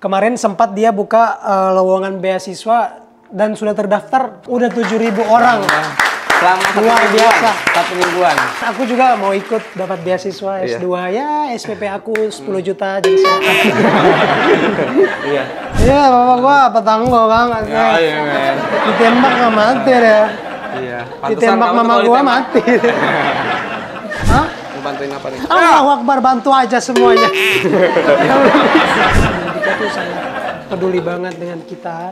Kemarin sempat dia buka lowongan beasiswa dan sudah terdaftar udah 7.000 orang. Selama luar biasa. 1 mingguan. Aku juga mau ikut dapat beasiswa S2 ya, SPP aku 10 juta jadi silakan. Iya. Iya, bapak gua petanggo banget. Ya, iya, men. Ditembak nggak mati ya. Iya. Ditembak mama gua mati. Hah? Mau bantuin apa nih? Allahu Akbar, bantu aja semuanya. Judika tuh sangat peduli banget dengan kita.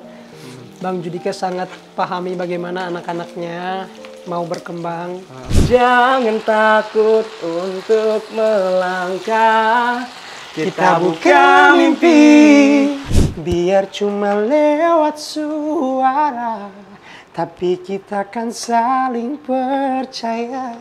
Bang Judika sangat pahami bagaimana anak-anaknya mau berkembang. Jangan takut untuk melangkah. Kita buka mimpi, biar cuma lewat suara, tapi kita kan saling percaya.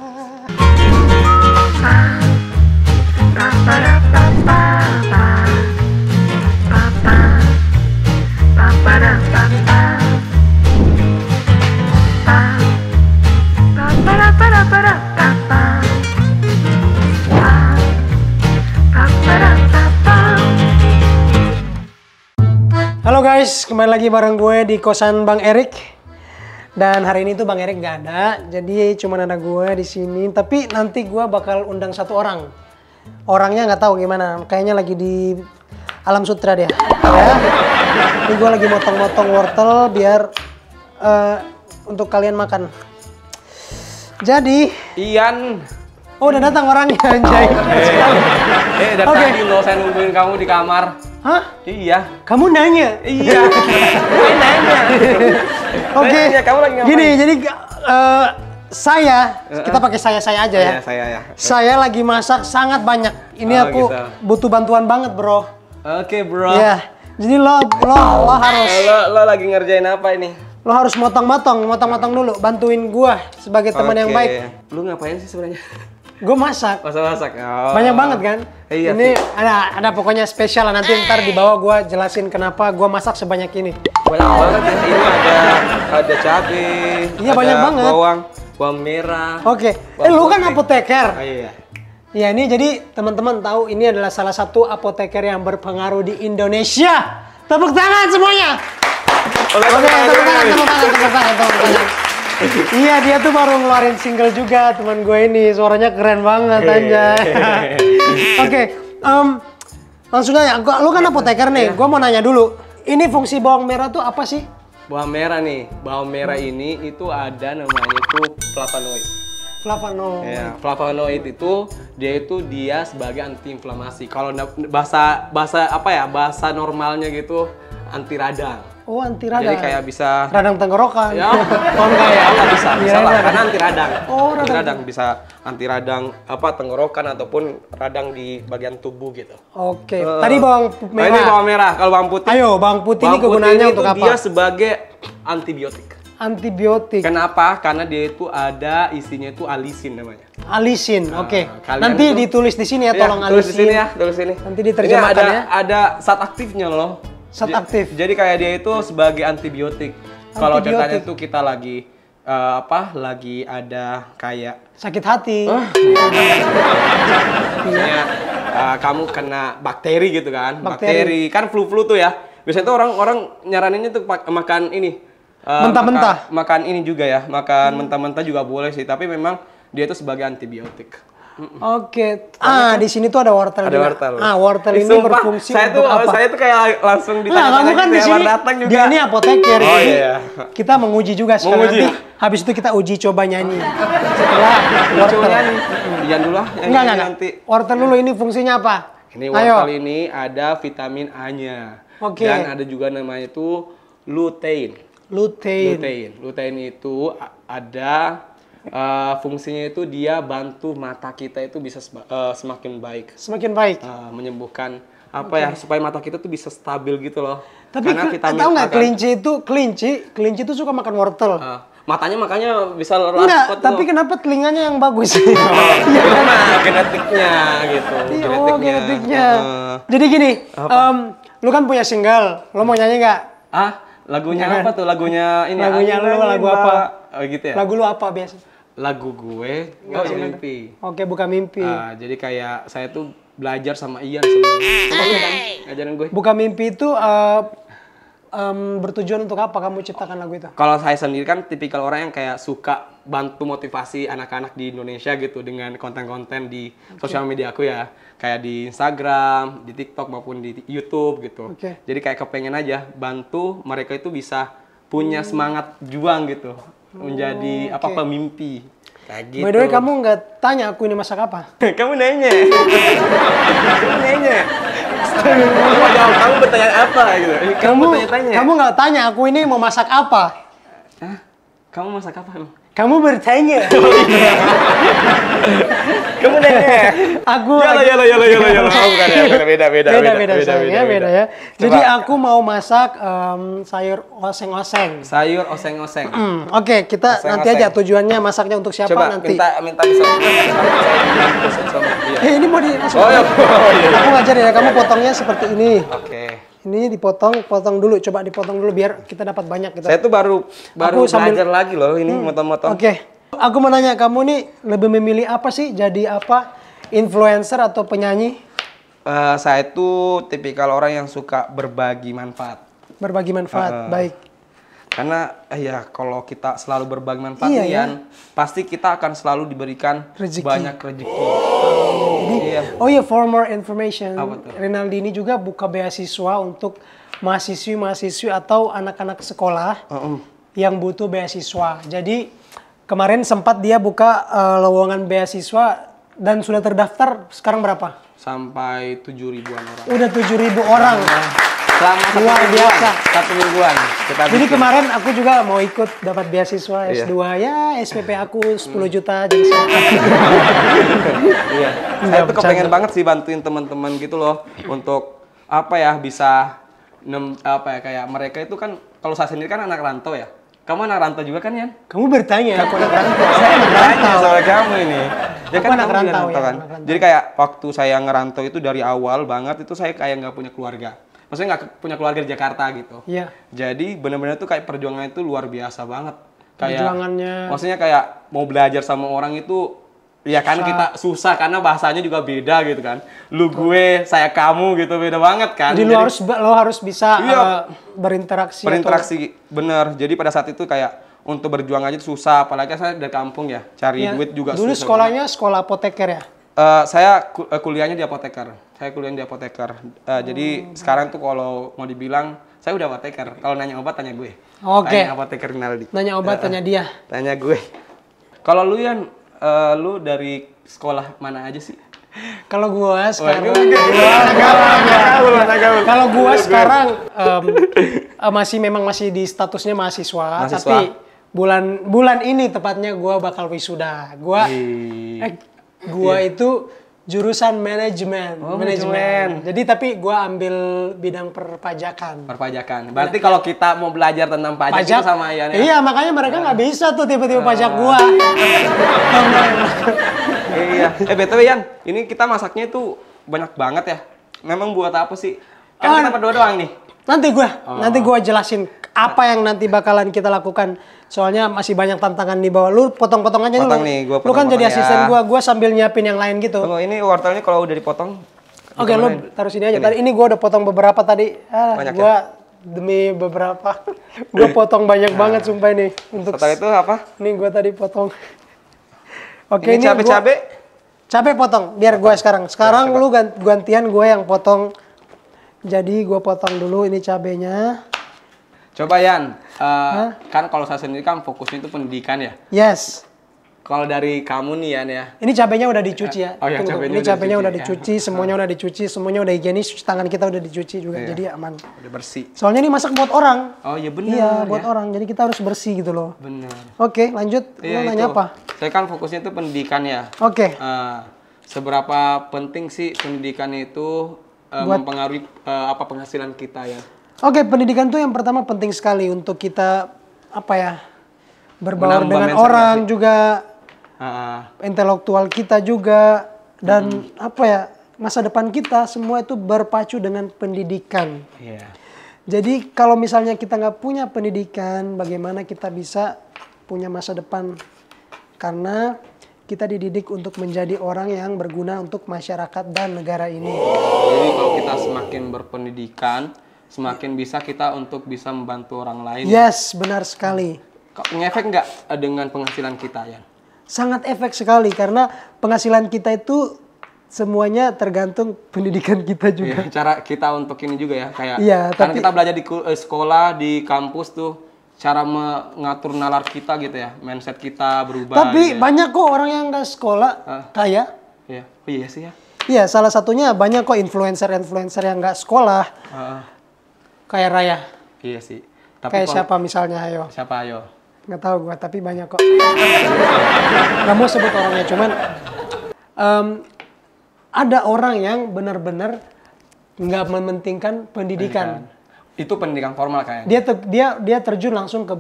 Halo guys, kembali lagi bareng gue di kosan Bang Erik. Dan hari ini tuh Bang Erik gak ada, jadi cuma ada gue di sini. Tapi nanti gue bakal undang satu orang. Orangnya nggak tahu gimana, kayaknya lagi di Alam Sutra dia. Ya. Ini gue lagi motong-motong wortel biar untuk kalian makan. Jadi, Ian. oh udah datang orangnya anjay. Dari tadi lo saya nungguin kamu di kamar. Hah? Iya. Kamu nanya? Iya. Nanya. Oke. Kamu lagi ngapain? Gini, jadi kita pakai saya aja ya. Iya, saya ya. Saya lagi masak sangat banyak. Ini Oh, aku gitu. butuh bantuan banget, bro. Oke, bro. Iya. Jadi lo harus Lo lagi ngerjain apa ini? lo harus motong-motong dulu, bantuin gua sebagai teman yang baik. Lu ngapain sih sebenarnya? Gue masak. Masak. Oh. Banyak banget kan? Iya. Ini ada pokoknya spesial lah, nanti ntar di bawah gua jelasin kenapa gua masak sebanyak ini. Banyak banget ya. Ini ada cabai. Iya, banyak banget. Bawang merah. Oke. Bawang Lu kan putih. apoteker. Oh, iya. Ya, ini jadi teman-teman tahu ini adalah salah satu apoteker yang berpengaruh di Indonesia. Tepuk tangan semuanya. Oke, tepuk tangan. Iya, dia tuh baru ngeluarin single juga, teman gue ini. Suaranya keren banget anjay. Oke, langsung aja. Lu kan apoteker nih, gue mau nanya dulu. Ini fungsi bawang merah tuh apa sih? Bawang merah nih. Bawang merah ini itu ada namanya itu flavonoid. Flavonoid. Ya, flavonoid itu dia sebagai antiinflamasi. Kalau bahasa normalnya gitu anti radang. Oh, anti radang. Jadi kayak bisa radang tenggorokan. Ya, enggak ya, enggak bisa. Salah, karena anti radang. Oh, anti radang bisa anti radang tenggorokan ataupun radang di bagian tubuh gitu. Oke. Tadi bawang merah. Ini bawang merah. Kalau bawang putih. Ayo, bawang putih ini kegunaannya untuk apa? Dia sebagai antibiotik. Antibiotik. Kenapa? Karena dia itu ada isinya itu alisin namanya. Alisin, oke. kalian Nanti tuh- ditulis di sini ya, tolong tulis alisin. di sini ya, tulis sini. Nanti diterjemahkan ini ya. ada zat aktifnya loh. Zat aktif. Jadi kayak dia itu sebagai antibiotik. Kalau Antibiotik. contohnya itu kita lagi lagi ada kayak Sakit hati. misalnya kamu kena bakteri gitu kan. Bakteri. Kan flu-flu tuh ya. Biasanya tuh orang nyaraninnya tuh makan ini. Mentah-mentah. Makan ini juga ya. Makan mentah-mentah juga boleh sih, tapi memang dia itu sebagai antibiotik. Oke. Di sini tuh ada wortel Ada juga. wortel. Wortel ini Sumpah, berfungsi saya untuk tuh, apa? Saya tuh kayak langsung Nah, ditanya-tanya kamu kan gitu di ya, sini, datang juga. dia ini apoteker. Oh, jadi iya. kita menguji juga sekali. Menguji. Nanti habis itu kita uji coba nyanyi. Setelah wortel. Lucunya nih. Iyan dulu lah. yang Enggak. ini nanti. Wortel dulu ini fungsinya apa? Ini Ayo. wortel ini ada vitamin A-nya. Oke. Dan ada juga namanya itu lutein. Lutein. Lutein itu ada fungsinya itu dia bantu mata kita itu bisa semakin baik. Semakin baik. Menyembuhkan apa ya, supaya mata kita tuh bisa stabil gitu loh. Tapi vitamin tahu nggak A kan- kelinci itu suka makan wortel. matanya makanya bisa Enggak, rapet tapi loh. kenapa telinganya yang bagus? Itu mah genetiknya gitu. Oh, genetiknya. Jadi gini, lu kan punya single, lu mau nyanyi nggak? Lagunya Jangan. apa tuh? Lagunya ini. Lagunya lu, lagu apa? Oh gitu ya. Lagu lu apa biasa? Lagu gue, Nggak, Bukan jangan. Mimpi. Oke, Bukan Mimpi. Jadi kayak saya tuh belajar sama Ian sebenarnya. Coba lu kan ngajarin gue. Buka Mimpi itu bertujuan untuk apa kamu ciptakan lagu itu? Kalau saya sendiri kan tipikal orang yang kayak suka bantu motivasi anak-anak di Indonesia gitu dengan konten-konten di sosial media aku ya. Kayak di Instagram, di TikTok maupun di YouTube gitu. Jadi kayak kepengen aja bantu mereka itu bisa punya semangat juang gitu. Menjadi pemimpi. Kayak gitu. By the way, kamu nggak tanya aku ini masak apa? Kamu nanya. Kamu nanya. Kamu bertanya apa gitu? Kamu nggak tanya aku ini mau masak apa? Hah? Kamu masak apa? Kamu bertanya. Kamu nanya. Aku Yala. Bukan ya, beda ya. Jadi aku mau masak sayur oseng-oseng. Sayur oseng-oseng. Oke, kita nanti aja tujuannya masaknya untuk siapa Coba, nanti. minta bisa. Ini mau di Aku ngajar ya, kamu potongnya seperti ini. Oke. Ini potong dulu, coba dipotong dulu biar kita dapat banyak. Saya tuh baru belajar lagi loh ini motong-motong. Oke. Aku mau nanya, kamu nih lebih memilih apa sih? Jadi apa? Influencer atau penyanyi? Saya tuh tipikal orang yang suka berbagi manfaat. Berbagi manfaat, baik. Karena ya kalau kita selalu berbagi manfaat pasti kita akan selalu diberikan banyak rezeki. Oh iya, for more information, Rinaldi ini juga buka beasiswa untuk mahasiswi atau anak-anak sekolah yang butuh beasiswa. Jadi kemarin sempat dia buka lowongan beasiswa dan sudah terdaftar sekarang berapa? Sampai 7.000-an orang. Udah 7.000 orang. Selama luar biasa. 1 mingguan. Jadi kemarin aku juga mau ikut dapat beasiswa S2 ya, SPP aku 10 juta jadi Iya. Saya tuh kepengen banget sih bantuin teman-teman gitu loh untuk bisa kayak mereka itu kan kalau saya sendiri kan anak rantau ya. Kamu anak rantau juga kan, Yan? Kamu bertanya. Aku anak rantau. Saya bertanya soal kamu ini. Ya kan anak rantau kan. Jadi kayak waktu saya ngerantau itu dari awal banget itu saya kayak nggak punya keluarga. Maksudnya nggak punya keluarga di Jakarta gitu. Iya. Jadi benar-benar tuh kayak perjuangan itu luar biasa banget. Kayak, perjuangannya. Maksudnya kayak mau belajar sama orang itu, ya kan kita susah karena bahasanya juga beda gitu kan. Lu gue, saya kamu gitu beda banget kan. Jadi lo harus bisa berinteraksi. Berinteraksi, bener. Jadi pada saat itu kayak untuk berjuang aja susah. Apalagi saya dari kampung ya, cari duit juga susah. Dulu sekolahnya sekolah apoteker ya? Saya kuliahnya di apoteker. Jadi sekarang tuh kalau mau dibilang saya udah apoteker. Kalau nanya obat tanya gue. Oke. Tanya apoteker Rinaldi. Nanya obat tanya dia. Tanya gue. Kalau lu Yan, lu dari sekolah mana aja sih? Kalau gua sekarang kalau gua sekarang masih di statusnya mahasiswa. Tapi bulan ini tepatnya gua bakal wisuda. Gua itu jurusan manajemen. Jadi tapi gua ambil bidang perpajakan. Berarti kalau kita mau belajar tentang pajak itu sama Ian ya? Iya, makanya mereka nggak bisa tuh tiba-tiba pajak gua. Iya. BTW Yan, ini kita masaknya itu banyak banget ya. Memang buat apa sih? Kan kita berdua doang nih. Nanti gua jelasin apa yang nanti bakalan kita lakukan. Soalnya masih banyak tantangan di bawah. Lu potong-potong aja dulu. Nih, lu kan jadi asisten gua sambil nyiapin yang lain gitu. Ini wortelnya kalau udah dipotong. Oke, lu taruh sini aja. Tadi ini gua udah potong beberapa tadi. Gua demi beberapa. Gua potong banyak banget sumpah ini. Untuk setelah itu apa? Nih gua tadi potong. Oke, ini cabe-cabe. Cabe potong, biar gue sekarang. Sekarang lu gantian gue yang potong. Jadi gue potong dulu ini cabenya. Coba Yan, kan kalau saya sendiri kan fokusnya itu pendidikan ya. Yes. Kalau dari kamu nih Yan ya. Ini cabenya udah dicuci ya. Ini cabenya udah dicuci, semuanya udah dicuci, semuanya udah higienis, tangan kita udah dicuci juga, jadi aman. Udah bersih. Soalnya ini masak buat orang. Oh iya benar. Iya buat orang, jadi kita harus bersih gitu loh. Benar. Oke, lanjut. Lu nanya apa? Saya kan fokusnya itu pendidikan ya. Oke. Seberapa penting sih pendidikan itu mempengaruhi penghasilan kita ya? Oke, pendidikan tuh yang pertama penting sekali untuk kita berbaur dengan orang juga, intelektual kita juga, dan masa depan kita semua itu berpacu dengan pendidikan. Jadi kalau misalnya kita nggak punya pendidikan, bagaimana kita bisa punya masa depan? Karena kita dididik untuk menjadi orang yang berguna untuk masyarakat dan negara ini. Jadi kalau kita semakin berpendidikan, semakin bisa kita untuk bisa membantu orang lain. Yes, benar sekali. Ngefek nggak dengan penghasilan kita ya? Sangat efek sekali karena penghasilan kita itu semuanya tergantung pendidikan kita juga. Iya, cara kita untuk ini juga ya, kayak Iya, karena tapi kita belajar di sekolah, di kampus tuh cara mengatur nalar kita gitu ya, mindset kita berubah. tapi gitu ya. banyak kok orang yang nggak sekolah kaya. Iya, oh iya sih ya. Iya, salah satunya banyak kok influencer yang nggak sekolah. Kayak Raya. Iya sih. Kayak siapa misalnya, ayo. Siapa ayo? Nggak tahu gua, tapi banyak kok. Nggak mau sebut orangnya, cuman ada orang yang benar-benar nggak mementingkan pendidikan. Itu pendidikan formal kayaknya. Dia terjun langsung ke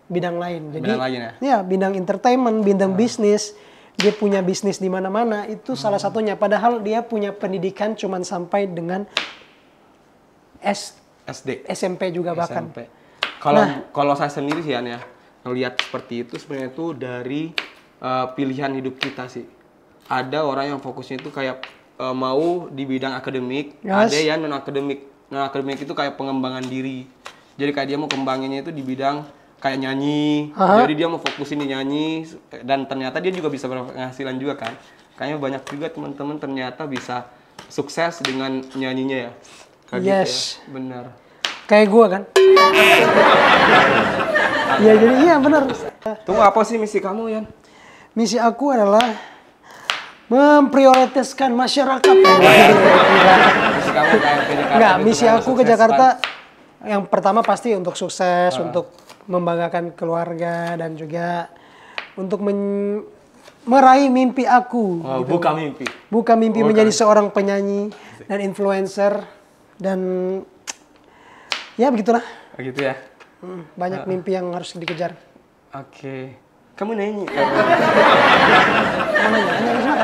bidang lain. Jadi Bidang lain ya? Ya, bidang entertainment, bidang bisnis. Dia punya bisnis di mana-mana, itu salah satunya. Padahal dia punya pendidikan cuman sampai dengan SD, SMP juga bahkan. SMP. Kalau saya sendiri sih ya, ngelihat seperti itu sebenarnya itu dari pilihan hidup kita sih. Ada orang yang fokusnya itu kayak mau di bidang akademik, ada yang non akademik. Non akademik itu kayak pengembangan diri. Jadi kayak dia mau kembanginnya itu di bidang kayak nyanyi. Jadi dia mau fokusin di nyanyi dan ternyata dia juga bisa berpenghasilan juga kan. Kayaknya banyak juga teman-teman ternyata bisa sukses dengan nyanyinya ya. Kayak gitu ya. Benar. Kayak gua kan. Ya jadi iya benar. Tunggu, apa sih misi kamu, Yan? Misi aku adalah memprioritaskan masyarakat. Misi kamu kayak ke Jakarta. Enggak, gitu misi kan, aku ke sukses, Jakarta kan? yang pertama pasti untuk sukses, untuk membanggakan keluarga dan juga untuk meraih mimpi aku. Oh, gitu. buka mimpi. Buka mimpi menjadi seorang penyanyi dan influencer dan ya begitulah. Gitu ya. Banyak mimpi yang harus dikejar. Oke. Kamu nyanyi.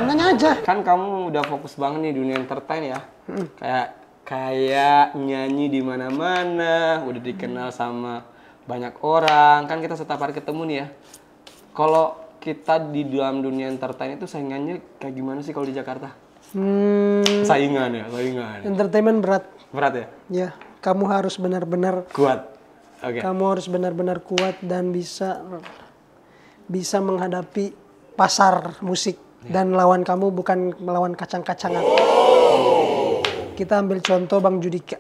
Nanya aja. Kan kamu udah fokus banget nih dunia entertain ya. Kayak nyanyi di mana-mana, udah dikenal sama banyak orang. Kan kita setiap hari ketemu nih ya. Kalau kita di dalam dunia entertain itu saingannya kayak gimana sih kalau di Jakarta? Saingan. Entertainment berat. Berat ya? Ya, kamu harus benar-benar kuat. Oke. Kamu harus benar-benar kuat dan bisa menghadapi pasar musik dan lawan kamu bukan melawan kacang-kacangan. Kita ambil contoh Bang Judika.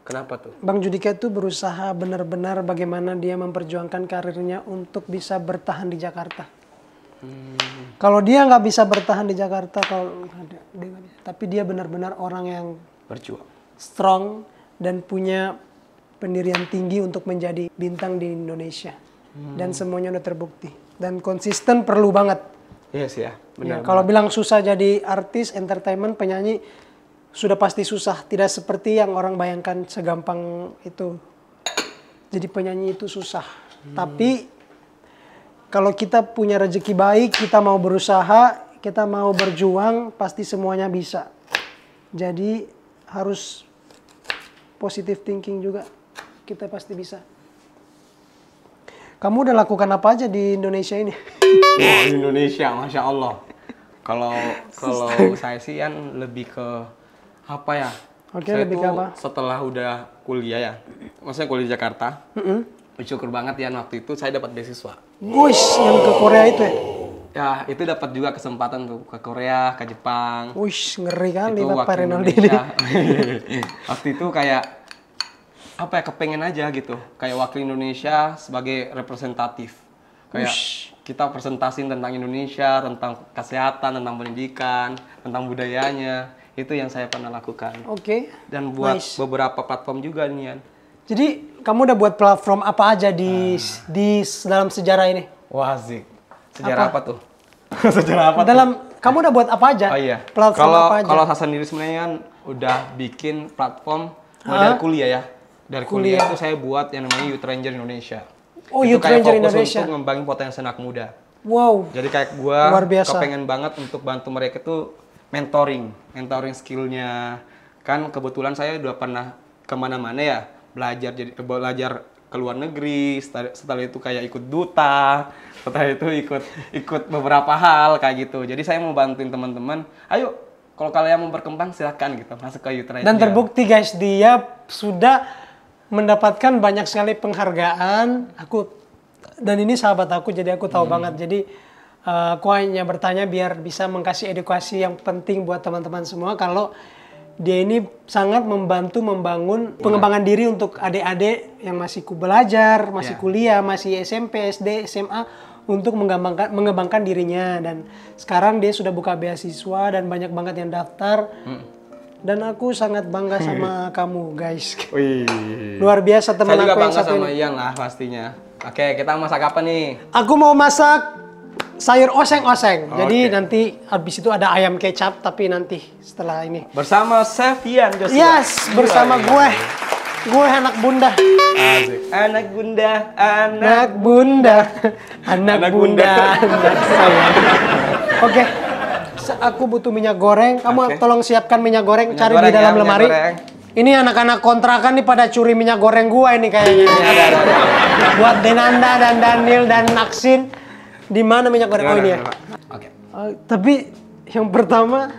Kenapa tuh? Bang Judika itu berusaha benar-benar bagaimana dia memperjuangkan karirnya untuk bisa bertahan di Jakarta. Kalau dia nggak bisa bertahan di Jakarta, tapi dia benar-benar orang yang Berjuang. strong dan punya pendirian tinggi untuk menjadi bintang di Indonesia. Dan semuanya udah terbukti. Dan konsisten perlu banget. Iya sih ya, benar. Kalau bilang susah jadi artis, entertainment, penyanyi, sudah pasti susah. Tidak seperti yang orang bayangkan segampang itu. Jadi penyanyi itu susah. Tapi kalau kita punya rezeki baik, kita mau berusaha, kita mau berjuang, pasti semuanya bisa. Jadi harus positive thinking juga. Kita pasti bisa. Kamu udah lakukan apa aja di Indonesia ini? Wah, Indonesia, Masya Allah. Kalau saya sih kan lebih ke apa ya? Oke, saya lebih ke apa? Setelah udah kuliah ya, maksudnya kuliah di Jakarta, bersyukur banget ya waktu itu saya dapat beasiswa. Guys, yang ke Korea itu ya? Ya, itu dapat juga kesempatan tuh ke Korea, ke Jepang. Wush, ngeri kali Itu Bapak waktu Renaldi ini. Waktu itu kayak apa ya, kepengen aja gitu, kayak wakil Indonesia sebagai representatif, kayak kita presentasiin tentang Indonesia, tentang kesehatan, tentang pendidikan, tentang budayanya, itu yang saya pernah lakukan. Oke. Dan buat beberapa platform juga nih Yan. Jadi kamu udah buat platform apa aja di dalam sejarah ini? Wah asik. Sejarah apa tuh? Sejarah apa Kamu udah buat apa aja? Oh iya. Platform apa aja? Kalau saya sendiri sebenarnya kan udah bikin platform model kuliah ya. Dari kuliah itu saya buat yang namanya Youth Ranger Indonesia. Oh, itu Youth Ranger Indonesia. Kayak fokus untuk ngembangin potensi anak muda. Wow. Jadi kayak gue kepengen banget untuk bantu mereka tuh mentoring skillnya. Kan kebetulan saya udah pernah kemana-mana ya, belajar ke luar negeri, setelah itu kayak ikut duta, setelah itu ikut beberapa hal kayak gitu. Jadi saya mau bantuin teman-teman. Ayo, kalau kalian mau berkembang silakan gitu masuk ke Youth Radio. Dan terbukti guys, dia sudah mendapatkan banyak sekali penghargaan. Dan ini sahabat aku, jadi aku tahu banget. Jadi aku hanya bertanya biar bisa mengkasih edukasi yang penting buat teman-teman semua. Kalau dia ini sangat membantu membangun pengembangan diri untuk adik-adik yang masih belajar, masih kuliah, masih SMP, SD, SMA untuk mengembangkan dirinya. Dan sekarang dia sudah buka beasiswa dan banyak banget yang daftar. Dan aku sangat bangga sama kamu guys. Wih. Luar biasa teman aku yang satu ini. Saya juga bangga sama Ian lah pastinya. Oke, kita masak apa nih? Aku mau masak sayur oseng-oseng. Jadi nanti habis itu ada ayam kecap, tapi nanti setelah ini. Bersama Chef Ian Joshua. Yes, bersama gue. Gue anak bunda. Asik. Anak bunda, Anak bunda. Anak bunda. Anak saya. Oke. Aku butuh minyak goreng. Kamu tolong siapkan minyak goreng. Cari di dalam lemari. Ini anak-anak kontrakan nih pada curi minyak goreng gua ini kayaknya. Ada. Buat Denanda dan Daniel dan Naksin. Di mana minyak goreng? Oh ini ya. Oke. Tapi yang pertama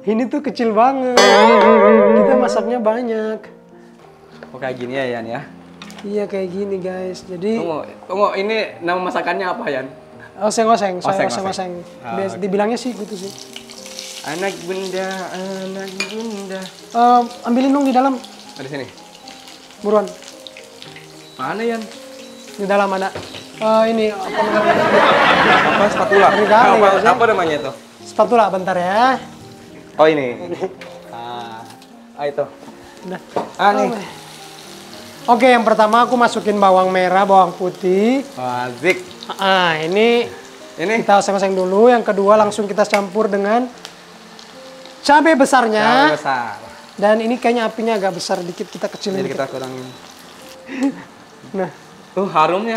ini tuh kecil banget. Kita masaknya banyak. Oh kayak gini ya Yan ya? Iya kayak gini guys. Jadi tunggu ini nama masakannya apa Yan? Oseng-oseng. Biasa dibilangnya sih gitu sih. Anak bunda, anak bunda. Ambilin dong di dalam. Di sini. Buruan. Mana Yan? Di dalam ada. Ini apa namanya? Apa spatula? Apa namanya itu? Spatula, bentar ya. Oh ini. Itu. Udah. Nih. Oke, yang pertama aku masukin bawang merah, bawang putih. Wazik. Ini kita oseng-oseng dulu. Yang kedua langsung kita campur dengan cabai besarnya. Cabai besar. Dan ini kayaknya apinya agak besar dikit, kita kecilin. Jadi kita kurangin. Nah. Tuh harumnya.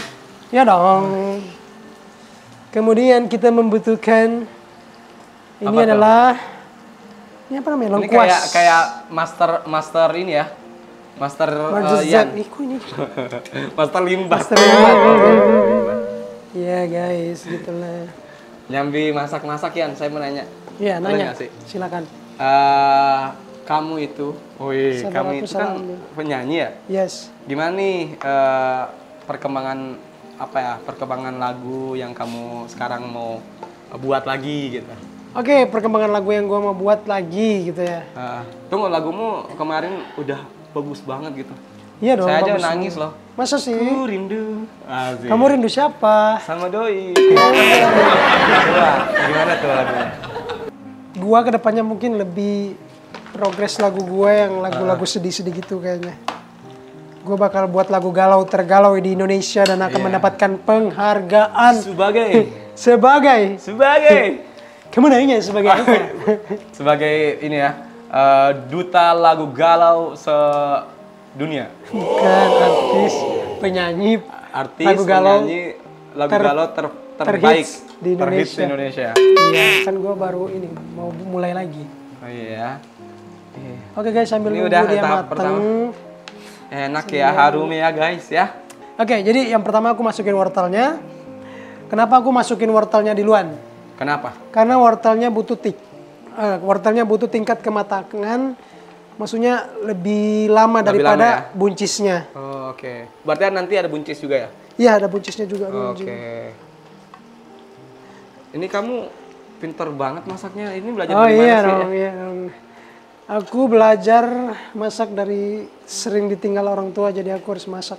Ya dong. Kemudian kita membutuhkan ini adalah ini apa namanya? Lengkuas. Ini kayak master ini ya. Master Yan. Ini. Master limbah. Iya guys, gitulah. Nyambi masak-masak Yan, saya mau nanya. Iya, nanya. Silakan. Kamu itu kan penyanyi ya? Yes. Gimana nih perkembangan lagu yang kamu sekarang mau buat lagi gitu? Oke, perkembangan lagu yang gua mau buat lagi gitu ya. Tunggu, lagumu kemarin udah bagus banget gitu. Iya dong. Saya aja nangis loh. Masa sih? Ku rindu. Asik. Kamu rindu siapa? Sama doi. Gimana tuh lagunya? Gua kedepannya mungkin lebih progres lagu gua yang lagu-lagu sedih-sedih gitu kayaknya. Gue bakal buat lagu galau tergalau di Indonesia dan akan mendapatkan penghargaan sebagai kamu nanya sebagai apa? Sebagai ini ya, duta lagu galau sedunia. Bukan penyanyi lagu galau terbaik di Indonesia. Iya, kan gue baru ini mau mulai lagi. Oh iya. Oke guys, sambil ini nunggu udah dia tahap mateng. pertama. Enak ya, harum ya guys ya. Oke, jadi yang pertama aku masukin wortelnya. Kenapa aku masukin wortelnya duluan? Kenapa? Karena wortelnya butuh tingkat kematangan, maksudnya lebih lama daripada buncisnya. Oh, oke. Berarti nanti ada buncis juga ya? Iya, ada buncisnya juga. Oke. Ini kamu pinter banget masaknya. Ini belajar dari mana sih? Iya dong. Aku belajar masak dari sering ditinggal orang tua, jadi aku harus masak.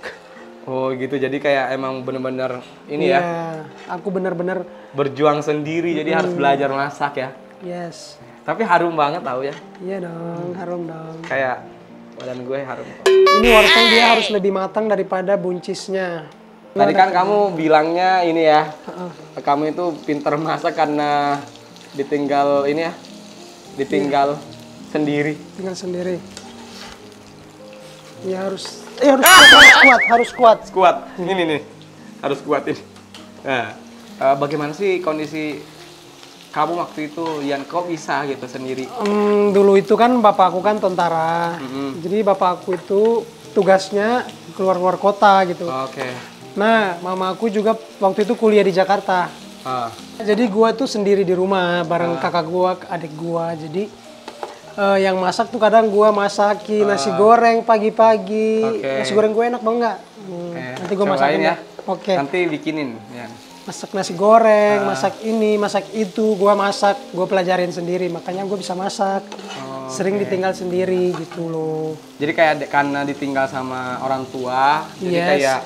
Oh gitu, jadi kayak emang bener-bener ini ya? Aku bener-bener berjuang sendiri, jadi harus belajar masak ya? Yes. Tapi harum banget tau ya? Iya dong, harum dong. Kayak badan gue harum. Ini wortel dia harus lebih matang daripada buncisnya. Tadi kan kamu bilangnya ini ya, kamu itu pinter masak karena ditinggal ini ya? Ditinggal sendiri. Tinggal sendiri. Ya harus kuat. Kuat. Ini nih. Harus kuat ini. Nah, bagaimana sih kondisi kamu waktu itu yang kok bisa gitu sendiri? Dulu itu kan bapakku kan tentara. Jadi bapakku itu tugasnya keluar kota gitu. Oke. Nah, mama aku juga waktu itu kuliah di Jakarta. Jadi gua tuh sendiri di rumah bareng kakak gua, adik gua. Jadi yang masak tuh kadang gua masakin nasi goreng pagi-pagi. Nasi goreng gue enak banget. Nanti gua masakin ya. Oke. Nanti bikinin ya. Masak nasi goreng, masak ini, masak itu, gua masak, gua pelajarin sendiri, makanya gua bisa masak. Sering ditinggal sendiri gitu loh. Jadi kayak karena ditinggal sama orang tua, jadi kayak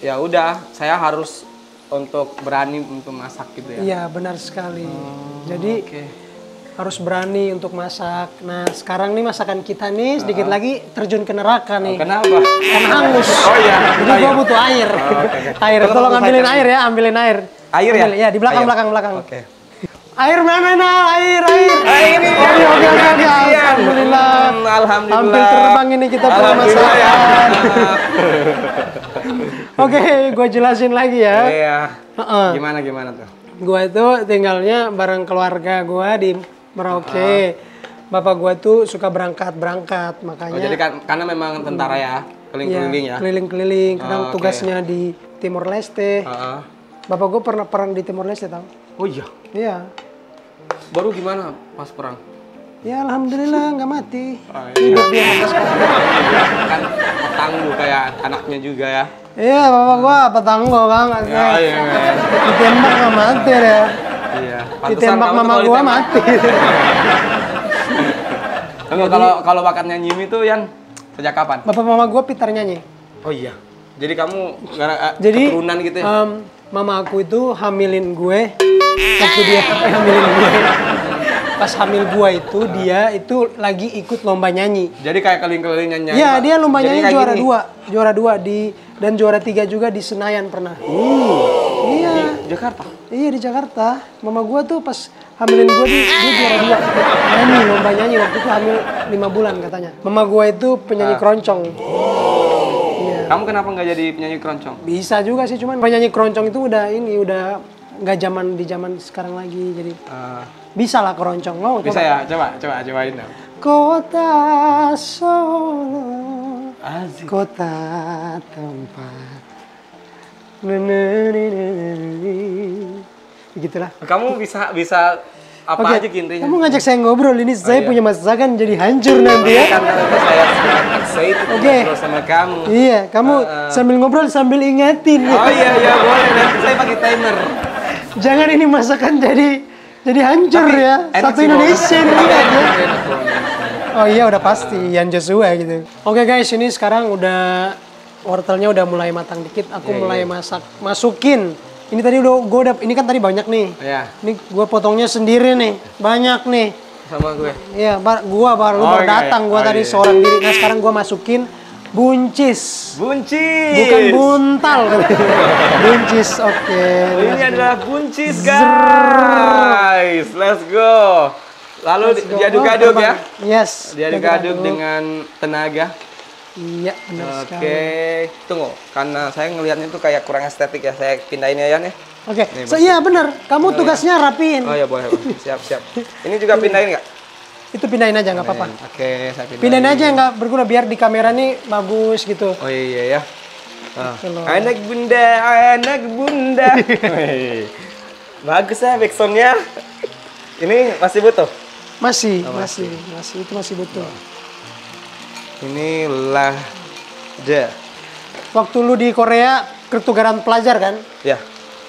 ya udah, saya harus untuk berani untuk masak gitu ya. Iya, benar sekali. Jadi harus berani untuk masak. Nah, sekarang nih masakan kita nih sedikit lagi terjun ke neraka nih. Kenapa? Karena hangus. Oh iya. Jadi gua butuh air. Air, tolong ambilin air ya, ambilin air. Air ya? Ya, di belakang. Oke. Air mana Nal? Air. Ini. Oke. Alhamdulillah. Alhamdulillah. Hampir terbang ini kita punya masakan. Oke, gue jelasin lagi ya. Iya. Gimana tuh? Gue itu tinggalnya bareng keluarga gue di Merauke. Bapak gue tuh suka berangkat, makanya. Jadi karena memang tentara ya, keliling-keliling ya. Keliling-keliling. Kadang tugasnya di Timor Leste. Bapak gue pernah perang di Timor Leste tau? Oh iya. Iya. Baru gimana pas perang? Ya alhamdulillah nggak mati. Hidup dia sampai sekarang. Kan tangguh kayak anaknya juga ya. Iya, bapak gua petangguh banget. Iya. Ditembak nggak mati ya. Iya. Ditembak mama gua mati. Kalau bakatnya nyanyi itu Yan sejak kapan? Bapak mama gua pintar nyanyi. Oh iya. Jadi kamu keturunan gitu ya? Mama aku itu hamilin gue. Waktu dia hamilin gue. Pas hamil gua itu dia itu lagi ikut lomba nyanyi. Jadi kayak keliling-keliling nyanyi. Iya, dia lomba nyanyi juara 2 dan juara 3 juga di Senayan pernah. Iya. Di Jakarta. Iya di Jakarta. Mama gua tuh pas hamilin gua dia juara 2 lomba nyanyi waktu itu hamil 5 bulan katanya. Mama gua itu penyanyi keroncong. Iya. Kamu kenapa nggak jadi penyanyi keroncong? Bisa juga sih, cuman penyanyi keroncong itu udah nggak zaman di zaman sekarang lagi, jadi bisa lah keroncong. Mau bisa ya? Cobain dong. Kota Solo, kota tempat. Begitulah. Kamu bisa apa aja genrenya? Kamu ngajak saya ngobrol ini, saya punya masakan jadi hancur nanti ya. Karena saya excited ngobrol sama kamu. Iya, kamu sambil ngobrol sambil ingetin. Oh iya boleh, nanti saya pakai timer. Jangan ini masakan jadi hancur ya. Satu Indonesia ini lihat ya. Oh iya udah pasti Yan Joshua gitu. Oke guys, ini sekarang udah wortelnya udah mulai matang dikit. Aku mulai masukin. Ini tadi ini kan tadi banyak nih. Iya. Ini gue potongnya sendiri nih, banyak nih. Sama gue. Iya, gua baru datang. Gua tadi seorang diri. Nah sekarang gue masukin buncis. Bukan buntal. Buncis, oke. Ini adalah buncis guys. Let's go. Lalu diaduk-aduk ya. Yes. Diaduk-aduk dengan tenaga. Iya, benar sekali. Oke. Tunggu, karena saya ngelihatnya tuh kayak kurang estetik ya. Saya pindahin ya Yan ya. Oke. Iya benar. Kamu tugasnya rapiin. Oh iya boleh. Siap. Ini juga pindahin nggak? Itu pindahin aja nggak apa-apa. Oke, saya pindahin. Pindahin aja nggak berguna biar di kamera nih bagus gitu. Oh iya ya. Anak bunda. Bagus ya backsoundnya. Ini masih butuh? Masih itu masih butuh. Inilah Waktu lu di Korea ketugaran pelajar kan? Ya.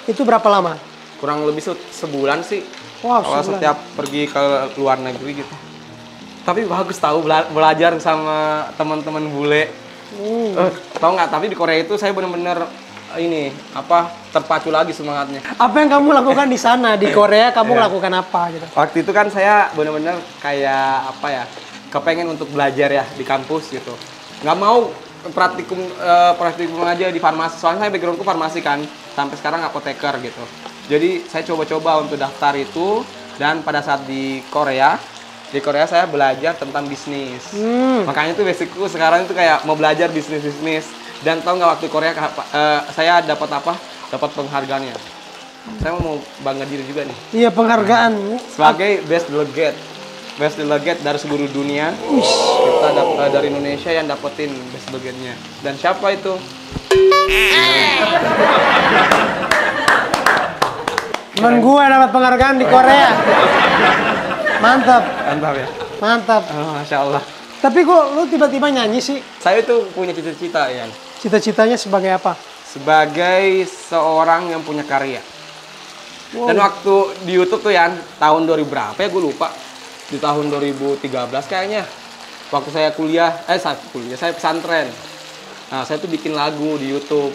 Itu berapa lama? Kurang lebih sebulan sih. Wow, kalau setiap pergi ke luar negeri gitu. Tapi bagus tahu belajar sama teman-teman bule. Tahu nggak? Tapi di Korea itu saya benar-benar terpacu lagi semangatnya. Apa yang kamu lakukan di sana di Korea? Kamu lakukan apa gitu? Waktu itu kan saya benar-benar kayak kepengen untuk belajar ya di kampus gitu. Nggak mau praktikum aja di farmasi. Soalnya saya backgroundku farmasi kan. Sampai sekarang apoteker gitu. Jadi saya coba-coba untuk daftar itu, dan pada saat di Korea saya belajar tentang bisnis. Makanya itu basicku sekarang itu kayak mau belajar bisnis. Dan tahu nggak waktu Korea saya dapat apa? Dapat penghargaannya. Saya mau bangga diri juga nih. Iya, penghargaan. Sebagai best delegate dari seluruh dunia. dari Indonesia yang dapetin best burgernya. Dan siapa itu? Temen gue dapat penghargaan di Korea. Mantap. Mantap ya. Mantap. Oh, Masya Allah. Tapi kok lu tiba-tiba nyanyi sih? Saya tuh punya cita-cita ya. Cita-citanya sebagai apa? Sebagai seorang yang punya karya. Wow. Dan waktu di YouTube tuh ya, tahun 2000 berapa ya gue lupa. Di tahun 2013 kayaknya. Waktu saya kuliah, saya pesantren. Nah, saya tuh bikin lagu di YouTube.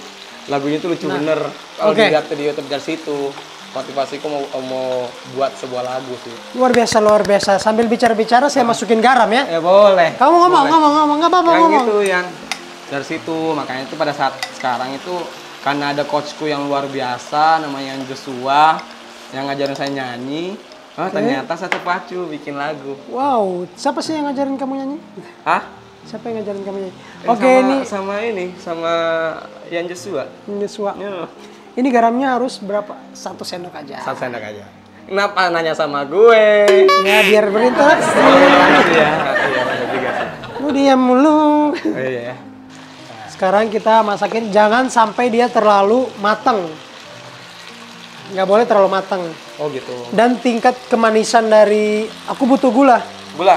Lagunya tuh lucu bener. Kalau dilihat di YouTube dari situ. Motivasiku mau buat sebuah lagu sih. Luar biasa. Sambil bicara-bicara saya masukin garam ya. Ya boleh. Kamu ngomong, nggak apa-apa Yang ngomong. itu yang dari situ, makanya itu pada saat sekarang itu karena ada coachku yang luar biasa namanya Joshua yang ngajarin saya nyanyi. Ternyata saya terpacu bikin lagu. Wow, siapa sih yang ngajarin kamu nyanyi? Hah? Siapa yang ngajarin kamu nyanyi? Sama Yan Joshua. Joshua. Ya. Ini garamnya harus berapa? 1 sendok aja. 1 sendok aja. Kenapa nanya sama gue? Ya biar berinteraksi. Iya juga sih. Lu diam mulu. Oh, iya. Sekarang kita masakin, jangan sampai dia terlalu matang. Nggak boleh terlalu matang. Oh gitu. Dan tingkat kemanisan dari, aku butuh gula. Gula?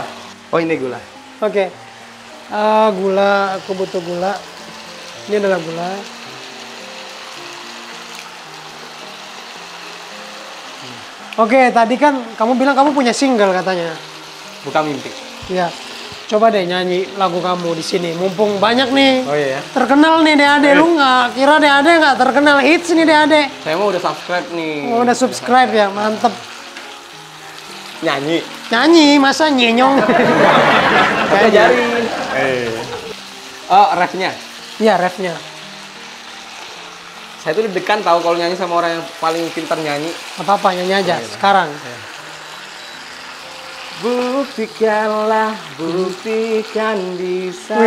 Oh ini gula. Oke. Gula, aku butuh gula. Ini adalah gula. Oke, tadi kan kamu bilang kamu punya single katanya. Bukan mimpi. Iya. Coba deh nyanyi lagu kamu di sini. Mumpung banyak nih. Oh iya. Terkenal nih Dede. Lu nggak kira Dede nggak terkenal hits nih Dede? Saya mau udah subscribe nih. Oh, udah subscribe ya, mantep. Nyanyi, masa nyenyong? Ajarin. Oh, refnya. Iya, refnya. Saya tuh deg-degan tahu kalau nyanyi sama orang yang paling pintar nyanyi. Apa-apa, nyanyi aja sekarang. Buktikan bisa.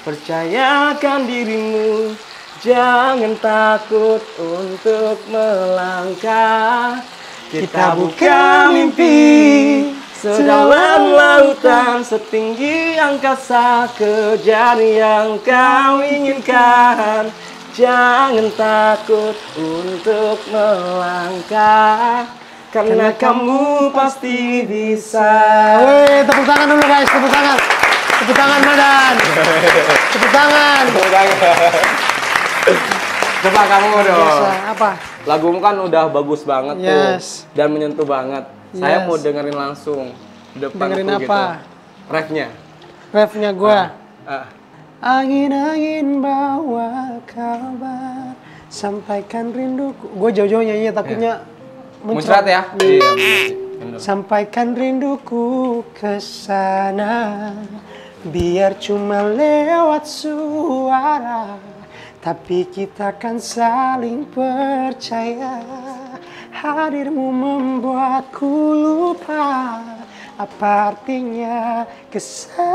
Percayakan dirimu, jangan takut untuk melangkah. Kita buka mimpi, sedalam lautan, setinggi angkasa, kejar yang kau inginkan. Jangan takut untuk melangkah, karena kamu pasti bisa. Wih, tepuk tangan dulu guys, tepuk tangan. Tepuk tangan Madan. Tepuk tangan. Coba kamu dong. Biasa, apa? Lagumu kan udah bagus banget tuh dan menyentuh banget. Saya mau dengerin langsung depan dengerin aku apa? Refnya. Refnya gua. Angin-angin bawa kabar, sampaikan rinduku. Gue jauh-jauh nyanyi takutnya muncrat ya. Iya. Sampaikan rinduku ke sana, biar cuma lewat suara, tapi kita kan saling percaya. Hadirmu membuatku lupa apa artinya kesepian.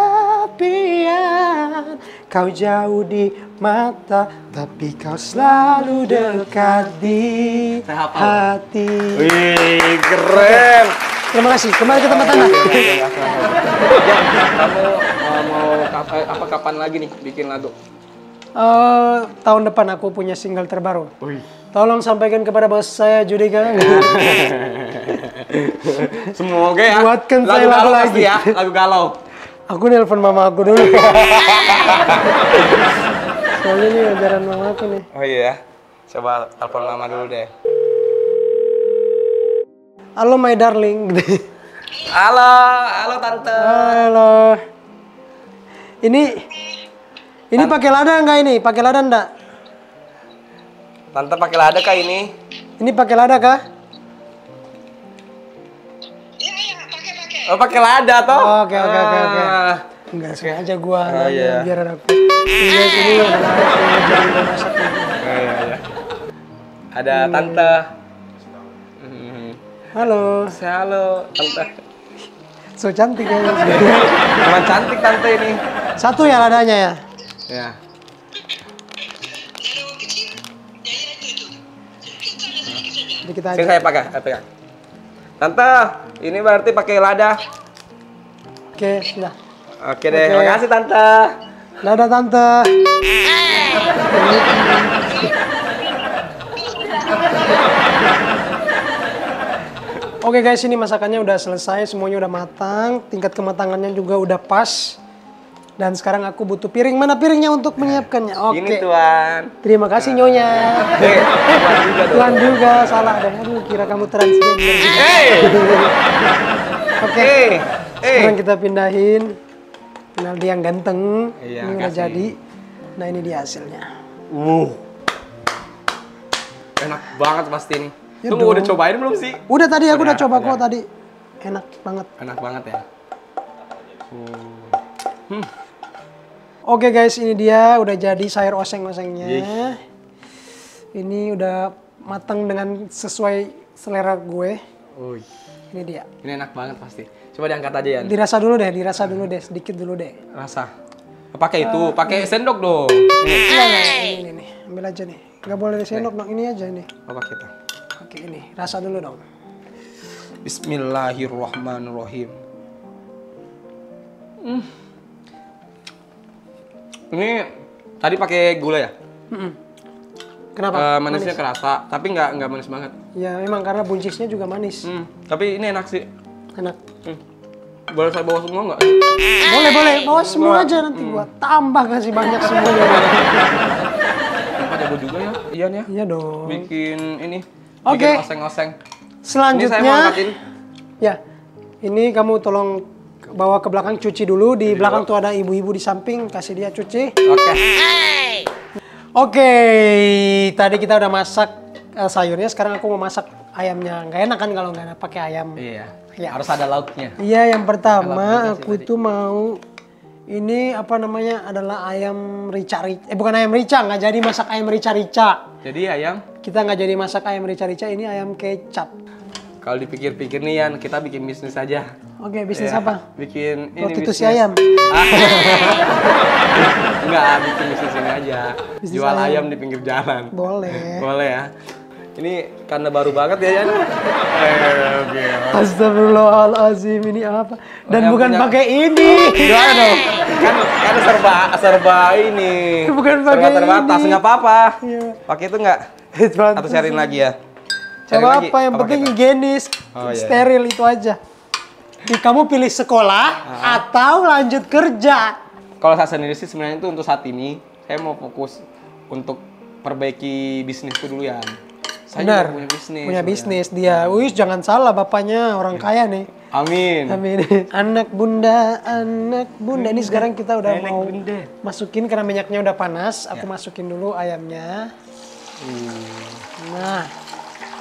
Kau jauh di mata, tapi kau selalu dekat di hati. Wih, keren. Terima kasih. Kembali ke tempat Anda. Kamu mau kapan lagi nih bikin lagu? Tahun depan aku punya single terbaru. Tolong sampaikan kepada bos saya Judika. Semoga ya. Buatkan saya lagu lagi ya, lagu galau. Aku nelpon mama aku dulu. Soalnya ini ajaran mama aku nih. Oh iya. Coba telepon mama dulu deh. Halo my darling. Halo tante. Halo. Ini pakai lada enggak ini? Pakai lada enggak? Tante pakai lada kah ini? Ini pakai lada kah? Iya, pakai. Oh, pakai lada toh? Oke. Enggak sengaja gua iya. biar ada aku. Ini adalah jadi masak. Iya. Ada tante. Halo. Halo, tante. So cantik ya. Emang cantik tante ini. Satu ya ladanya ya? Ya. Dikit Sini aja. saya pegang. Tante, ini berarti pakai lada. Oke, sudah. Oke deh, makasih Tante. Dadah Tante. Oke guys, ini masakannya udah selesai, semuanya udah matang, tingkat kematangannya juga udah pas. Dan sekarang aku butuh piring. Mana piringnya untuk menyiapkannya? Oke. Ini Tuan. Terima kasih Nyonya. Tuan juga dong. Tuan juga, salah deh. Aduh, kira kamu transgender. Oke. Sekarang kita pindahin. Rinaldi yang ganteng. Iya, ini udah makasih. jadi. Nah, ini dia hasilnya. Enak banget pasti nih. Ya Tunggu, dong. udah cobain belum sih? Udah tadi aku udah coba udah. kok tadi. Enak banget. Enak banget ya. Oke guys, ini dia udah jadi sayur oseng-osengnya. Ini udah matang dengan sesuai selera gue. Uy, Ini dia. ini enak banget pasti. Coba diangkat aja ya. Dirasa dulu deh, sedikit dulu deh. Rasa. Pakai itu, pakai sendok dong. Ini nih, ambil aja nih. Nggak boleh sendok dong, ini aja nih. Apa kita? Oke ini, rasa dulu dong. Bismillahirrahmanirrahim. Ini tadi pakai gula ya? Kenapa? Manisnya kerasa, tapi nggak manis banget. Ya memang karena buncisnya juga manis. Tapi ini enak sih. Enak. Boleh saya bawa semua nggak? Boleh, bawa semua aja nanti gua tambah kasih banyak semuanya. Apa jago juga ya? Ian ya? Iya dong. Bikin ini. Oke. Bikin oseng-oseng. Ini saya mau Selanjutnya, angkatin. ya ini kamu tolong bawa ke belakang cuci dulu. Di belakang tuh ada ibu-ibu di samping, kasih dia cuci. Oke. Oke, tadi kita udah masak sayurnya. Sekarang aku mau masak ayamnya. Nggak enak kan kalau nggak pakai ayam. Iya. Ya. Harus ada lauknya. Iya, yang pertama Kalau aku tuh mau ini apa namanya adalah ayam rica-rica. Bukan ayam rica, nggak jadi masak ayam rica-rica. Jadi ayam, Kita nggak jadi masak ayam rica-rica, ini ayam kecap. kalau dipikir-pikir nih Yan, kita bikin bisnis aja. Oke, bisnis Ya, apa? Bikin ini Prostitusi bisnis. ayam. Enggak, bikin bisnis ini aja. Bisnis Jual ayam. ayam di pinggir jalan. Boleh. Boleh ya. Ini karena baru banget ya Yan. Oke. Astagfirullahalazim, ini apa? Dan yang bukan punya- pakai ini. Gimana dong? Kan serba ini. Bukan serba pakai terbatas, ini. nggak apa-apa. Iya. Pakai itu nggak? Atau sharing lagi ya? Sharing Coba lagi? apa yang penting kita? higienis, Oh, iya. steril itu aja. Kamu pilih sekolah atau lanjut kerja? Kalau saya sendiri sih sebenarnya itu untuk saat ini saya mau fokus untuk perbaiki bisnisku dulu ya. Saya Benar. juga punya bisnis. Punya sebenarnya. bisnis dia. Wih, jangan salah bapaknya orang kaya nih. Amin. Amin. Anak bunda, anak bunda. Ini sekarang kita udah Anak mau bunda. masukin karena minyaknya udah panas. Aku masukin dulu ayamnya. Nah,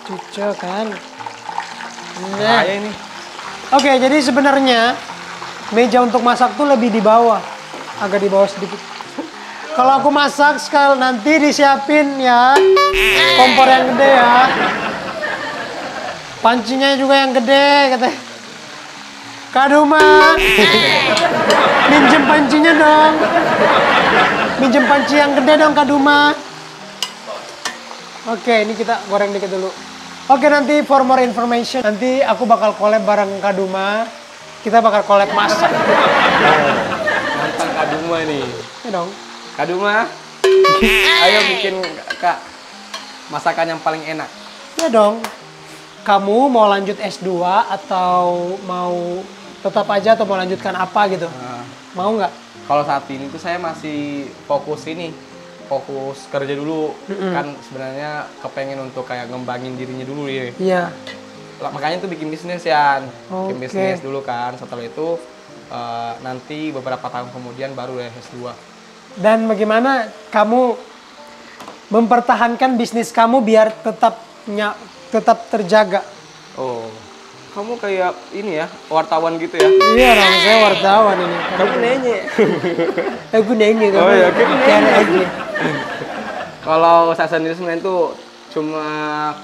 cucok kan. Nah. Bahaya ini. Oke, jadi sebenarnya meja untuk masak tuh lebih di bawah. Agak di bawah sedikit. Kalau aku masak sekali nanti disiapin ya kompor yang gede ya. Pancinya juga yang gede katanya. Kak Duma, minjem pancinya dong. Minjem panci yang gede dong Kak Duma. Oke, ini kita goreng dikit dulu. Oke, nanti for more information, nanti aku bakal collab bareng Kak Duma. Kita bakal collab masak. Nantang Kak Duma nih. Ya dong. Kak Duma, ayo bikin Kak masakan yang paling enak. Ya dong. Kamu mau lanjut S2 atau mau tetap aja atau mau lanjutkan apa gitu? Mau nggak? Kalau saat ini tuh saya masih fokus kerja dulu. Kan sebenarnya kepengen untuk kayak ngembangin dirinya dulu ya. Iya. Makanya tuh bikin bisnis ya. Bikin Oke. bisnis dulu kan. Setelah itu nanti beberapa tahun kemudian baru ya S2. Dan bagaimana kamu mempertahankan bisnis kamu biar tetap terjaga? Oh, kamu kayak ini ya, wartawan gitu ya? Iya dong, saya wartawan ini. Kamu nanya. Aku nanya kamu. Oh iya, kamu Biar nanya. aja. Kalau saya sendiri sebenarnya itu cuma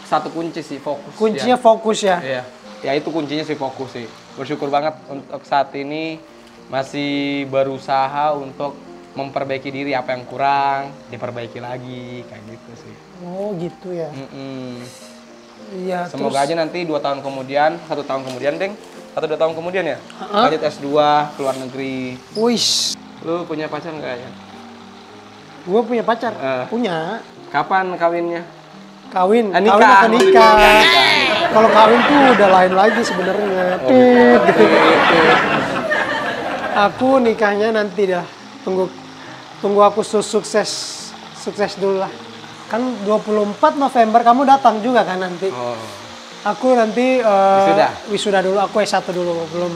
satu kunci sih, fokus. Kuncinya ya. fokus ya. Iya, ya itu kuncinya sih fokus sih. Bersyukur banget untuk saat ini masih berusaha untuk memperbaiki diri, apa yang kurang diperbaiki lagi kayak gitu sih. Oh gitu ya. Mm-mm. Iya. Semoga aja nanti 2 tahun kemudian, 1 tahun kemudian, Deng, atau 2 tahun kemudian ya, lanjut S2 ke luar negeri. Wish. Lu punya pacar nggak ya? Gue punya pacar. Punya. Kapan kawinnya? Kawin. Nikah. Kawin atau nikah. Kalau kawin tuh udah lain lagi sebenarnya. Gitu. Aku nikahnya nanti dah. Tunggu aku sukses dulu lah. Kan 24 November kamu datang juga kan nanti. Aku nanti wisuda dulu, aku S1 dulu, belum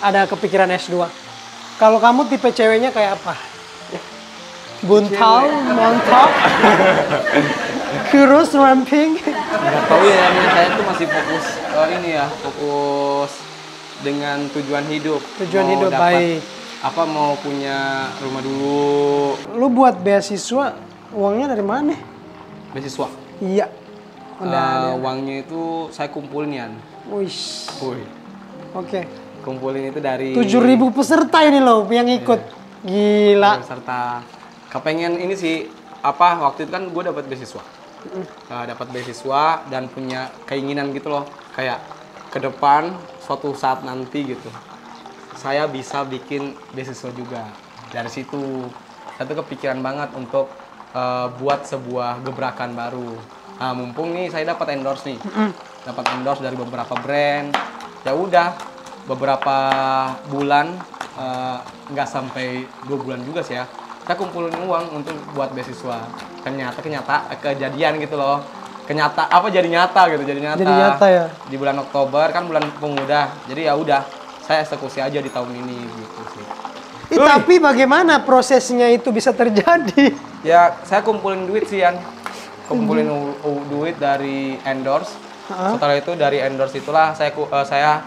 ada kepikiran S2. Kalau kamu tipe ceweknya kayak apa? Buntal, montok, kurus, ramping. Nggak tahu ya, saya tuh masih fokus fokus dengan tujuan hidup. Tujuan hidup, baik. Apa mau punya rumah dulu? Lu buat beasiswa, uangnya dari mana? Beasiswa? Iya. Uangnya itu saya kumpulin ya. Wih. Oke. Kumpulin itu dari 7.000 peserta ini loh yang ikut. Gila. Peserta. Kepengen ini sih, waktu itu kan gue dapat beasiswa. Dapat beasiswa dan punya keinginan gitu loh. Kayak ke depan, suatu saat nanti gitu. Saya bisa bikin beasiswa juga. Dari situ, saya tuh kepikiran banget untuk buat sebuah gebrakan baru. Nah, mumpung nih saya dapat endorse nih. Dapat endorse dari beberapa brand. Ya udah, beberapa bulan, nggak sampai 2 bulan juga sih ya. Saya kumpulin uang untuk buat beasiswa. Ternyata kejadian gitu loh. Jadi nyata. Jadi nyata ya. Di bulan Oktober kan bulan pemuda. Jadi ya udah, saya eksekusi aja di tahun ini gitu sih. Tapi bagaimana prosesnya itu bisa terjadi? Ya, saya kumpulin duit sih, Yan. Kumpulin duit dari endorse. Setelah itu dari endorse itulah saya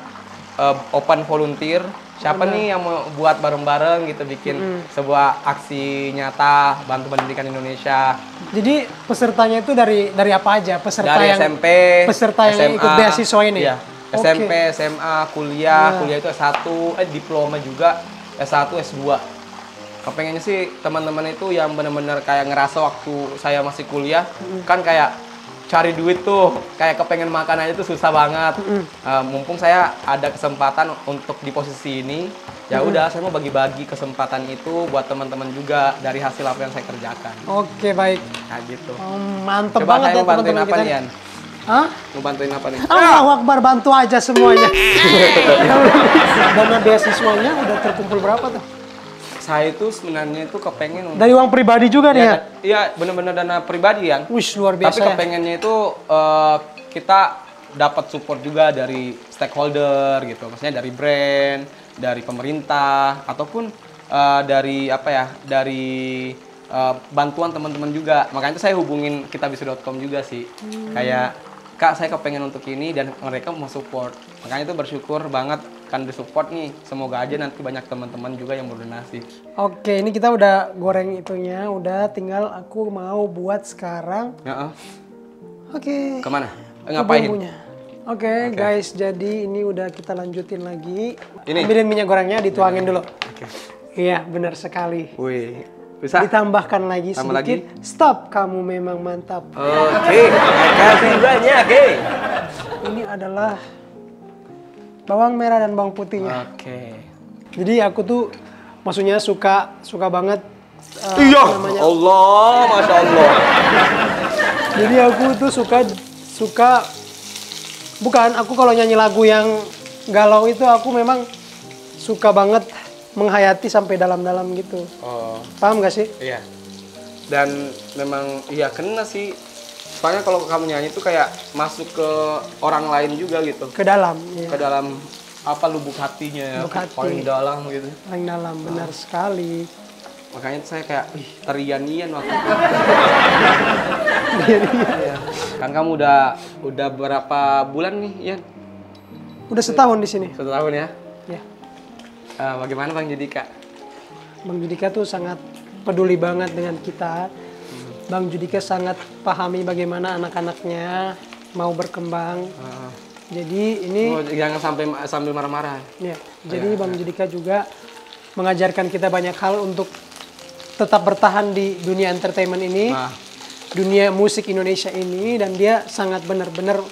open volunteer. Siapa nih yang mau buat bareng-bareng gitu, bikin sebuah aksi nyata bantu pendidikan Indonesia. Jadi pesertanya itu dari apa aja? Peserta dari yang SMP, peserta yang SMA, ikut beasiswa ini. Iya. SMP, SMA, kuliah itu S1, diploma juga, S1, S2. Kepengennya sih teman-teman itu yang benar-benar kayak ngerasa waktu saya masih kuliah, kan kayak cari duit tuh, kayak kepengen makan aja tuh susah banget. Mumpung saya ada kesempatan untuk di posisi ini, ya udah saya mau bagi-bagi kesempatan itu buat teman-teman juga dari hasil apa yang saya kerjakan. Oke, baik. Nah gitu. Mantep Coba banget saya ya mau bantuin teman-teman apa kita. nih, Yan? Hah? Mau bantuin apa nih? Allahu Akbar, bantu aja semuanya. Dana beasiswanya udah terkumpul berapa tuh? Saya itu sebenarnya itu kepengen untuk Dari uang pribadi juga nih ya? Iya, bener-bener dana pribadi ya. Wih, luar biasa. Tapi kepengennya itu kita dapat support juga dari stakeholder gitu. Maksudnya dari brand, dari pemerintah, ataupun dari bantuan teman-teman juga. Makanya itu saya hubungin kitabisa.com juga sih. Kayak, Kak, saya kepengen untuk ini dan mereka mau support. Makanya itu bersyukur banget kan disupport nih. Semoga aja nanti banyak teman-teman juga yang berdonasi. Oke, ini kita udah goreng itunya, udah tinggal aku mau buat sekarang. Oke. Kemana? Ngapain? Oke, guys, jadi ini udah kita lanjutin lagi. Ini? Ambilin minyak gorengnya, dituangin dulu. Iya, benar sekali. Wih, bisa? Ditambahkan lagi Tambah sedikit. lagi? Stop, kamu memang mantap. Oke, makasih banyak, Ini adalah bawang merah dan bawang putihnya. Oke. Jadi aku tuh maksudnya suka banget. Iya, Allah, Masya Allah. Jadi aku tuh suka bukan, aku kalau nyanyi lagu yang galau itu aku memang suka banget menghayati sampai dalam-dalam gitu. Paham gak sih? Iya. Dan memang iya kena sih. Soalnya kalau kamu nyanyi tuh kayak masuk ke orang lain juga gitu. Ke dalam. Ya. Ke dalam lubuk hatinya, lubuk hati. paling dalam gitu. Paling dalam, benar sekali. Makanya saya kayak terian-ian waktu itu. Iya. Kan kamu udah berapa bulan nih, Yan? Udah setahun di sini. Setahun ya? Ya. Bagaimana Bang Judika? Bang Judika tuh sangat peduli banget dengan kita. Bang Judika sangat pahami bagaimana anak-anaknya mau berkembang. Jadi ini jangan sambil marah-marah. Ya, jadi Bang Judika juga mengajarkan kita banyak hal untuk tetap bertahan di dunia entertainment ini, dunia musik Indonesia ini, dan dia sangat benar-benar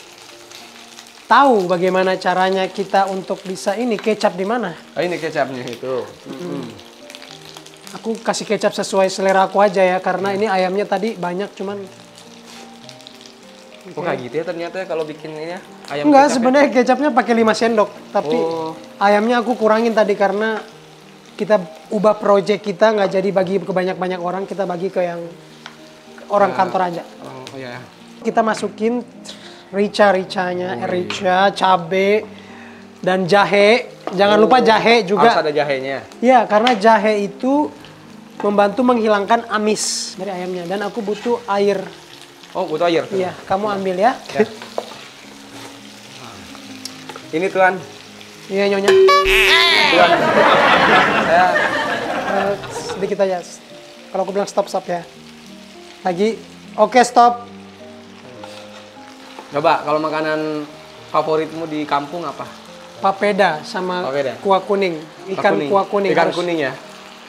tahu bagaimana caranya kita untuk bisa ini kecap di mana. Oh, ini kecapnya itu. Aku kasih kecap sesuai selera aku aja ya, karena ini ayamnya tadi banyak cuman. Oh, kayak gitu ya ternyata kalau bikin ini ya. Ayam Enggak, kecap sebenarnya kecapnya pakai 5 sendok, tapi ayamnya aku kurangin tadi karena kita ubah project kita nggak jadi bagi ke banyak-banyak orang, kita bagi ke yang orang kantor aja. Oh iya. Kita masukin rica-ricanya, rica, cabe, dan jahe. Jangan lupa jahe juga. Harus ada jahenya. Ya, karena jahe itu membantu menghilangkan amis dari ayamnya. Dan aku butuh air. Oh, butuh air. Iya, kamu ambil ya. Ya. Ini Tuan. Iya, Nyonya. Tuan. Saya Sedikit aja. Kalau aku bilang stop, stop ya. Lagi. Oke, stop. coba kalau makanan favoritmu di kampung apa? Papeda sama Papeda. kuah kuning. Ikan kuah kuning. Ikan harus- kuning ya.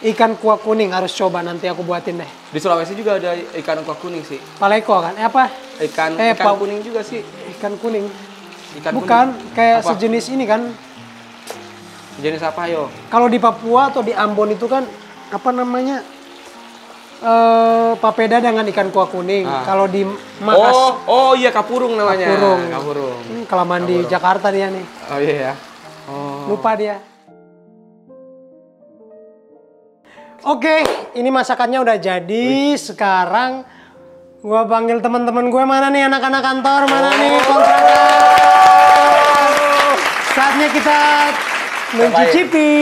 Ikan kuah kuning harus coba, nanti aku buatin deh. Di Sulawesi juga ada ikan kuah kuning sih. Paleko kan? Apa? Ikan kuning juga sih. Ikan kuning. Ikan Bukan, kuning. kayak Apa? sejenis ini kan. Jenis apa yo? Kalau di Papua atau di Ambon itu kan apa namanya? Papeda dengan ikan kuah kuning. Kalau di Makassar, Oh iya kapurung namanya. Kapurung. Kapurung. kelamaan di Jakarta dia nih. Oh iya ya. Oh. Lupa dia. Oke, ini masakannya udah jadi. Sekarang gua panggil teman-teman gue, mana nih anak-anak kantor, mana nih kontrakan. Saatnya kita mencicipi.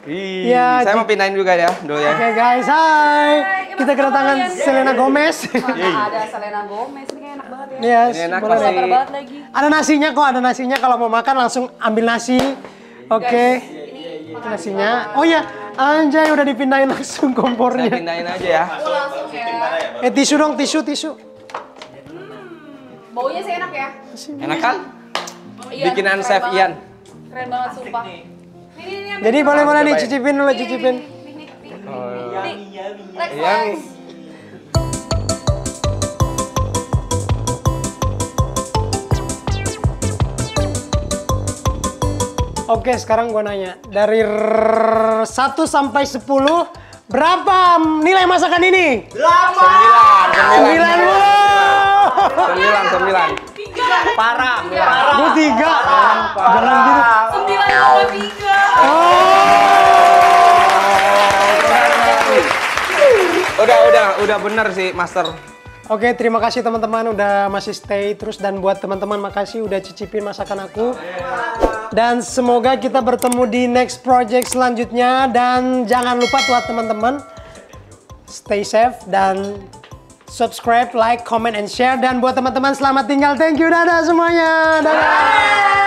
Iya, saya mau pindahin juga ya, dulu ya. Oke guys, hai. Kita kedatangan Selena Gomez. Ada Selena Gomez, ini kayak enak banget ya. Yes, Ini enak boleh. pasti. Lapar banget lagi. Ada nasinya kok, ada nasinya. Kalau mau makan langsung ambil nasi. Oke. Nasinya. Oh ya, anjay udah dipindahin langsung Saya kompornya. pindahin aja ya. Langsung ya. Tisu dong, tisu. Baunya sih enak ya. Enak kan? Iya, Bikinan keren Chef banget. Ian. Keren banget sumpah. Ini, Jadi boleh nih, Coba ya. cicipin dulu, cicipin. Nih. Lex, Yang Lex. Oke, sekarang gua nanya. Dari 1 sampai 10, berapa nilai masakan ini? 9. Sembilan. Parah. Gue 3. Jangan gitu. 9,3. Udah bener sih, Master. Oke, terima kasih teman-teman udah masih stay terus, dan buat teman-teman makasih udah cicipin masakan aku. Dan semoga kita bertemu di next project selanjutnya, dan jangan lupa buat teman-teman stay safe dan subscribe, like, comment, and share. Dan buat teman-teman selamat tinggal. Thank you, dadah semuanya. Dadah.